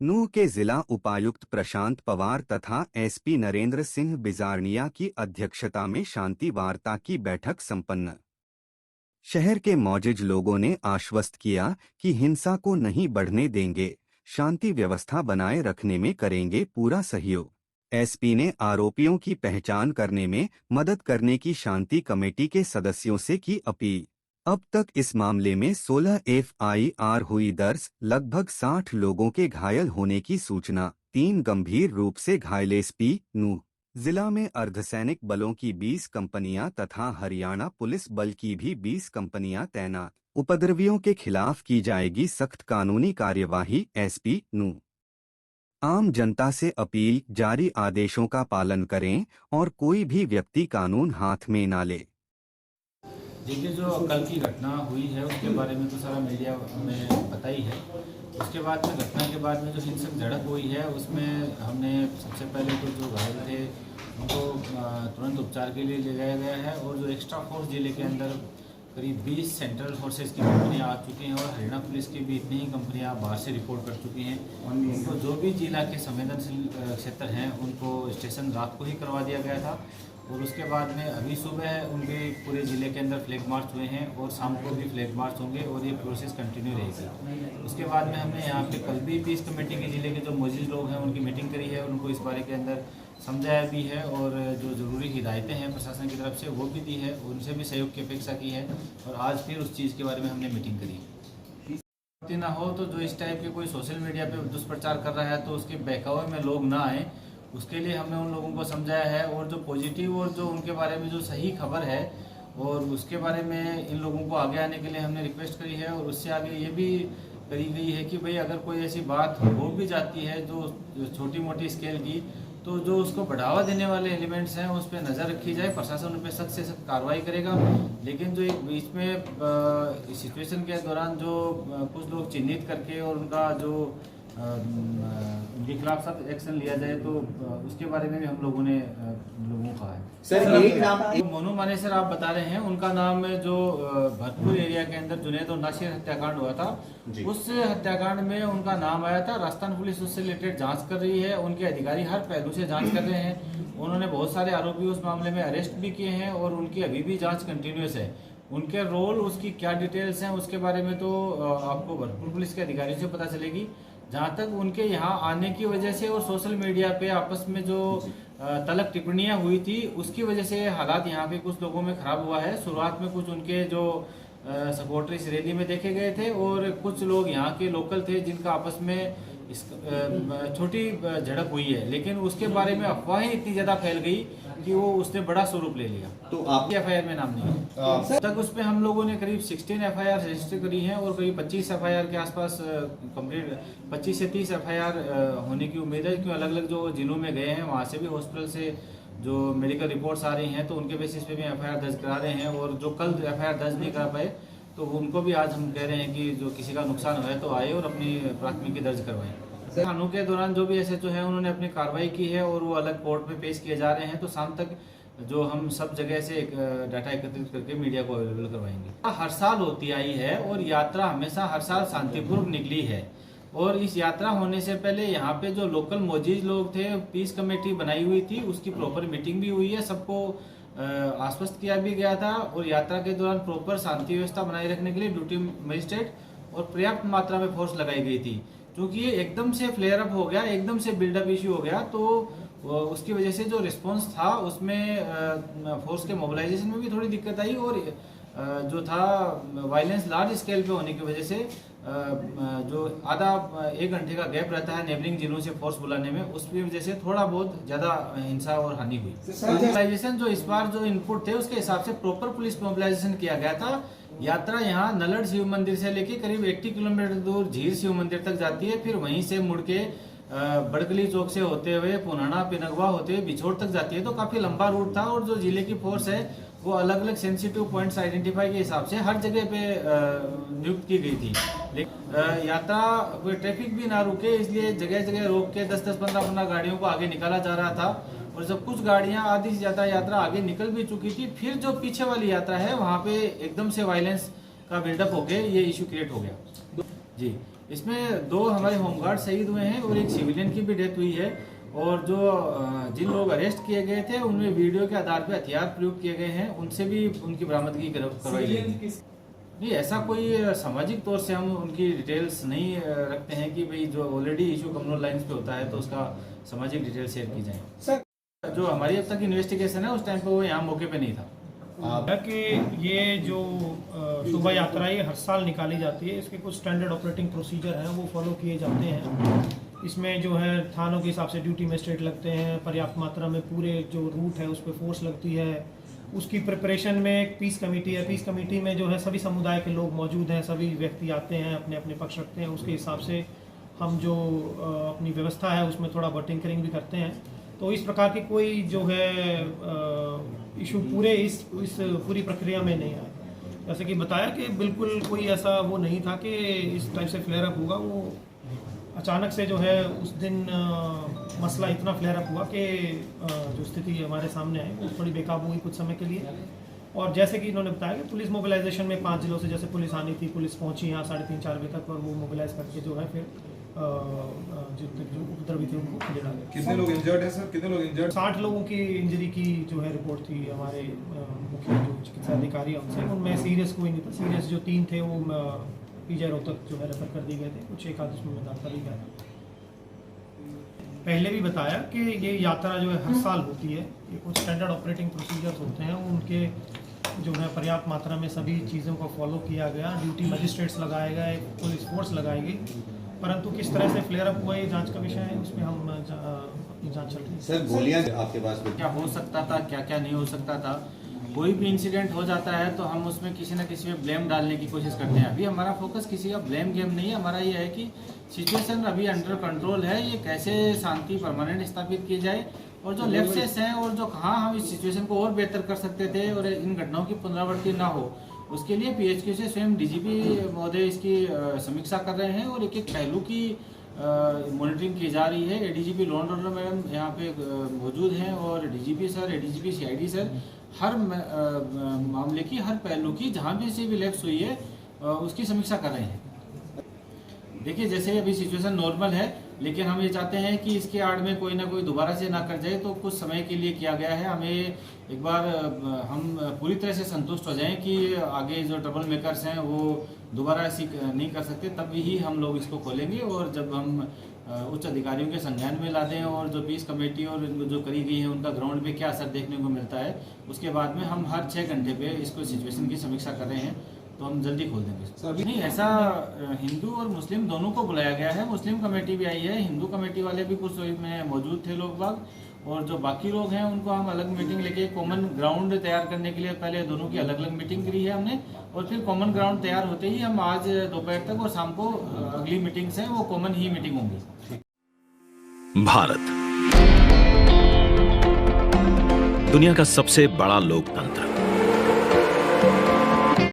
नूंह के जिला उपायुक्त प्रशांत पवार तथा एसपी नरेंद्र सिंह बिजारनिया की अध्यक्षता में शांति वार्ता की बैठक संपन्न। शहर के मौजूद लोगों ने आश्वस्त किया कि हिंसा को नहीं बढ़ने देंगे, शांति व्यवस्था बनाए रखने में करेंगे पूरा सहयोग। एसपी ने आरोपियों की पहचान करने में मदद करने की शांति कमेटी के सदस्यों से की अपील। अब तक इस मामले में 16 एफआईआर हुई दर्ज, लगभग 60 लोगों के घायल होने की सूचना, 3 गंभीर रूप से घायल। एसपी नूंह जिला में अर्धसैनिक बलों की 20 कंपनियां तथा हरियाणा पुलिस बल की भी 20 कंपनियां तैनात। उपद्रवियों के खिलाफ की जाएगी सख्त कानूनी कार्यवाही। एसपी नूंह आम जनता से अपील, जारी आदेशों का पालन करें और कोई भी व्यक्ति कानून हाथ में न ले। देखिए, जो कल की घटना हुई है उसके बारे में तो सारा मीडिया में पता ही है। उसके बाद में घटना के बाद में जो हिंसक झड़प हुई है उसमें हमने सबसे पहले तो जो घायल थे उनको तुरंत उपचार के लिए ले जाया गया है और जो एक्स्ट्रा फोर्स जिले के अंदर करीब 20 सेंट्रल फोर्सेस की कंपनियां आ चुकी हैं और हरियाणा पुलिस की भी इतनी ही कंपनियां बाहर से रिपोर्ट कर चुकी हैं। उनको जो भी जिला के संवेदनशील क्षेत्र हैं उनको स्टेशन रात को ही करवा दिया गया था और उसके बाद में अभी सुबह उनके पूरे ज़िले के अंदर फ्लैग मार्च हुए हैं और शाम को भी फ्लैग मार्च होंगे और ये प्रोसेस कंटिन्यू रहेगी। उसके बाद में हमने यहाँ पे कल भी पीस कमेटी के ज़िले के जो मौजूद लोग हैं उनकी मीटिंग करी है, उनको इस बारे के अंदर समझाया भी है और जो ज़रूरी हिदायतें हैं प्रशासन की तरफ से वो भी दी है, उनसे भी सहयोग की अपेक्षा की है और आज फिर उस चीज़ के बारे में हमने मीटिंग करी। ना हो तो जो इस टाइप के कोई सोशल मीडिया पे दुष्प्रचार कर रहा है तो उसके बहकावे में लोग ना आए, उसके लिए हमने उन लोगों को समझाया है और जो पॉजिटिव और जो उनके बारे में जो सही खबर है और उसके बारे में इन लोगों को आगे आने के लिए हमने रिक्वेस्ट करी है और उससे आगे ये भी करी गई है कि भाई अगर कोई ऐसी बात हो भी जाती है जो छोटी मोटी स्केल की, तो जो उसको बढ़ावा देने वाले एलिमेंट्स हैं उस पर नज़र रखी जाए, प्रशासन उन पर सख्त से सख्त कार्रवाई करेगा। लेकिन जो एक बीच में सिचुएशन के दौरान जो कुछ लोग चिन्हित करके और उनका जो उनके खिलाफ सख्त एक्शन लिया जाए तो उसके बारे में भी हम लोगों ने लोगों को कहा है। सर एक नाम मोनू मानेसर आप बता रहे हैं, उनका नाम जो भरतपुर एरिया के अंदर जुनैद और नासिर हत्याकांड हुआ था, उस हत्याकांड में उनका नाम आया था। राजस्थान पुलिस उससे रिलेटेड जांच कर रही है, उनके अधिकारी हर पहलू से जांच कर रहे हैं। उन्होंने बहुत सारे आरोपी उस मामले में अरेस्ट भी किए हैं और उनकी अभी भी जाँच कंटिन्यूस है। उनके रोल, उसकी क्या डिटेल्स हैं उसके बारे में तो आपको भरतपुर पुलिस के अधिकारियों से पता चलेगी। जहाँ तक उनके यहाँ आने की वजह से और सोशल मीडिया पे आपस में जो तलक टिप्पणियाँ हुई थी उसकी वजह से हालात यहाँ पे कुछ लोगों में खराब हुआ है। शुरुआत में कुछ उनके जो सपोर्टर इस रैली में देखे गए थे और कुछ लोग यहाँ के लोकल थे जिनका आपस में छोटी झड़प हुई है, लेकिन उसके बारे में अफवाहें इतनी ज़्यादा फैल गई कि वो उसने बड़ा स्वरूप ले लिया। तो आप एफआईआर में नाम नहीं है तक उस पर हम लोगों ने करीब 16 एफआईआर रजिस्टर करी हैं और करीब 25 एफआईआर के आसपास कंप्लीट 25 से 30 एफआईआर होने की उम्मीद है, क्योंकि अलग अलग जो जिलों में गए हैं वहाँ से भी हॉस्पिटल से जो मेडिकल रिपोर्ट्स आ रही हैं तो उनके बेसिस पे भी एफआईआर दर्ज करा रहे हैं और जो कल एफआईआर दर्ज नहीं करा पाए तो उनको भी आज हम कह रहे हैं कि जो किसी का नुकसान हुआ है तो आए और अपनी प्राथमिकी दर्ज करवाएं। कानून के दौरान जो भी एसएचओ है उन्होंने अपनी कार्रवाई की है और वो अलग कोर्ट में पेश किए जा रहे हैं, तो शाम तक जो हम सब जगह से डाटा एकत्रित करके मीडिया को अवेलेबल करवाएंगे। हर साल होती आई है और यात्रा हमेशा हर साल शांतिपूर्वक निकली है और इस यात्रा होने से पहले यहाँ पे जो लोकल मौजूद लोग थे, पीस कमेटी बनाई हुई थी, उसकी प्रॉपर मीटिंग भी हुई है, सबको आश्वस्त किया भी गया था और यात्रा के दौरान प्रॉपर शांति व्यवस्था बनाए रखने के लिए ड्यूटी मजिस्ट्रेट और पर्याप्त मात्रा में फोर्स लगाई गई थी। क्योंकि ये एकदम से फ्लेयर अप हो गया, एकदम से बिल्डअप इश्यू हो गया, तो उसकी वजह से जो रिस्पांस था उसमें फोर्स के मोबिलाइजेशन में भी थोड़ी दिक्कत आई और जो था वायलेंस लार्ज स्केल पे होने की वजह से जो आधा 1 घंटे का गैप रहता है नेबलिंग जिलों से फोर्स बुलाने में, उसकी वजह से थोड़ा बहुत ज़्यादा हिंसा और हानि हुई। मोबिलाइजेशन जो इस बार जो इनपुट थे उसके हिसाब से प्रॉपर पुलिस मोबिलाइजेशन किया गया था। यात्रा यहाँ नलड़ शिव मंदिर से लेके करीब 80 किलोमीटर दूर झीर शिव मंदिर तक जाती है, फिर वहीं से मुड़ के बड़कली चौक से होते हुए पुनाना पिनगवा होते हुए बिछोड़ तक जाती है। तो काफी लंबा रूट था और जो जिले की फोर्स है वो अलग अलग सेंसिटिव पॉइंट्स आइडेंटिफाई के हिसाब से हर जगह पे नियुक्त की गई थी। लेकिन यात्रा कोई ट्रैफिक भी ना रुके इसलिए जगह जगह रोक के 10-10, 15-15 गाड़ियों को आगे निकाला जा रहा था और जब कुछ गाड़ियां आधी से ज्यादा यात्रा आगे निकल भी चुकी थी, फिर जो पीछे वाली यात्रा है वहां पे एकदम से वायलेंस का बिल्डअप हो गया, ये इशू क्रिएट हो गया। जी, इसमें 2 हमारे होमगार्ड शहीद हुए हैं और एक सिविलियन की भी डेथ हुई है। और जो जिन लोग अरेस्ट किए गए थे उनमें वीडियो के आधार पर हथियार प्रयोग किए गए हैं, उनसे भी उनकी बरामदगी करवाई गई। नहीं, ऐसा कोई सामाजिक तौर से हम उनकी डिटेल्स नहीं रखते हैं कि भाई जो ऑलरेडी इशू कम्युनल लाइंस पे होता है तो उसका सामाजिक डिटेल शेयर की जाए। सर, जो हमारी अब तक इन्वेस्टिगेशन है उस टाइम पे वो यहाँ मौके पे नहीं था। कि ये जो शोभा यात्रा ये हर साल निकाली जाती है, इसके कुछ स्टैंडर्ड ऑपरेटिंग प्रोसीजर हैं वो फॉलो किए जाते हैं। इसमें जो है थानों के हिसाब से ड्यूटी मजिस्ट्रेट लगते हैं, पर्याप्त मात्रा में पूरे जो रूट है उस पर फोर्स लगती है। उसकी प्रिपरेशन में एक पीस कमेटी है, पीस कमेटी में जो है सभी समुदाय के लोग मौजूद हैं, सभी व्यक्ति आते हैं, अपने अपने पक्ष रखते हैं। उसके हिसाब से हम जो अपनी व्यवस्था है उसमें थोड़ा टिंकरिंग भी करते हैं। तो इस प्रकार की कोई जो है इशू पूरे इस पूरी प्रक्रिया में नहीं आया। जैसे कि बताया कि बिल्कुल कोई ऐसा वो नहीं था कि इस टाइप से फ्लेयर अप होगा। वो अचानक से जो है उस दिन मसला इतना फ्लेयर अप हुआ कि जो स्थिति हमारे सामने आई वो थोड़ी बेकाबू हुई कुछ समय के लिए। और जैसे कि इन्होंने बताया कि पुलिस मोबिलाइजेशन में 5 जिलों से जैसे पुलिस आनी थी, पुलिस पहुंची यहाँ 3:30-4 बजे तक, और वो मोबिलाइज करके जो है फिर जो उपद्रवी थे उनको खदेड़ा गया। कितने लोग इंजर्ड हैं सर? कितने लोग इंजर्ड? 60 लोगों की इंजरी की जो है रिपोर्ट थी हमारे मुख्य जो चिकित्सा अधिकारी हैं उनसे। उनमें सीरियस कोई नहीं था। सीरियस जो 3 थे वो पीजे रोहतक जो है रेफर कर दिए गए थे, कुछ एक आध उसमें दाखिल भी गया। पहले भी बताया कि ये यात्रा जो है हर साल होती है, ये कुछ स्टैंडर्ड ऑपरेटिंग प्रोसीजर्स होते हैं, उनके जो है पर्याप्त मात्रा में सभी चीज़ों को फॉलो किया गया। ड्यूटी मजिस्ट्रेट्स लगाए गए, पुलिस फोर्स लगाई गई, परंतु किस तरह से फ्लेयर अप हुआ ये जांच का विषय है, उसमें हम अपनी जांच चल रही है। सर, गोलियां आपके पास क्या हो सकता था, क्या क्या नहीं हो सकता था। कोई भी इंसिडेंट हो जाता है तो हम उसमें किसी न किसी में ब्लेम डालने की कोशिश करते हैं। अभी हमारा फोकस किसी का ब्लेम गेम नहीं है। हमारा ये है कि सिचुएशन अभी अंडर कंट्रोल है, ये कैसे शांति परमानेंट स्थापित की जाए, और जो लेप्सेस हैं और जो कहाँ हम इस सिचुएशन को और बेहतर कर सकते थे और इन घटनाओं की पुनरावृत्ति ना हो, उसके लिए पीएचक्यू से स्वयं डीजीपी महोदय इसकी समीक्षा कर रहे हैं और एक एक पहलू की मॉनिटरिंग की जा रही है। ADGP law and order madam यहाँ पे मौजूद हैं और DGP sir, ADGP CID sir हर मामले की, हर पहलू की जहाँ भी से भी लैप्स हुई है उसकी समीक्षा कर रहे हैं। देखिए, जैसे अभी सिचुएशन नॉर्मल है, लेकिन हम ये चाहते हैं कि इसके आड़ में कोई ना कोई दोबारा से ना कर जाए, तो कुछ समय के लिए किया गया है। हमें एक बार हम पूरी तरह से संतुष्ट हो जाएं कि आगे जो ट्रबल मेकर्स हैं वो दोबारा ऐसी नहीं कर सकते, तब ही हम लोग इसको खोलेंगे। और जब हम उच्च अधिकारियों के संज्ञान में ला दें और जो पीस कमेटी और जो करी गई है उनका ग्राउंड पे क्या असर देखने को मिलता है, उसके बाद में हम हर 6 घंटे पे इसको सिचुएशन की समीक्षा कर रहे हैं, तो हम जल्दी खोल देंगे। नहीं, ऐसा हिंदू और मुस्लिम दोनों को बुलाया गया है। मुस्लिम कमेटी भी आई है, हिंदू कमेटी वाले भी कुछ में मौजूद थे लोग बाग, और जो बाकी लोग हैं उनको हम अलग मीटिंग लेके कॉमन ग्राउंड तैयार करने के लिए पहले दोनों की अलग अलग मीटिंग करी है हमने, और फिर कॉमन ग्राउंड तैयार होते ही हम आज दोपहर तक और शाम को अगली मीटिंग्स हैं वो कॉमन ही मीटिंग होंगी। भारत दुनिया का सबसे बड़ा लोकतंत्र,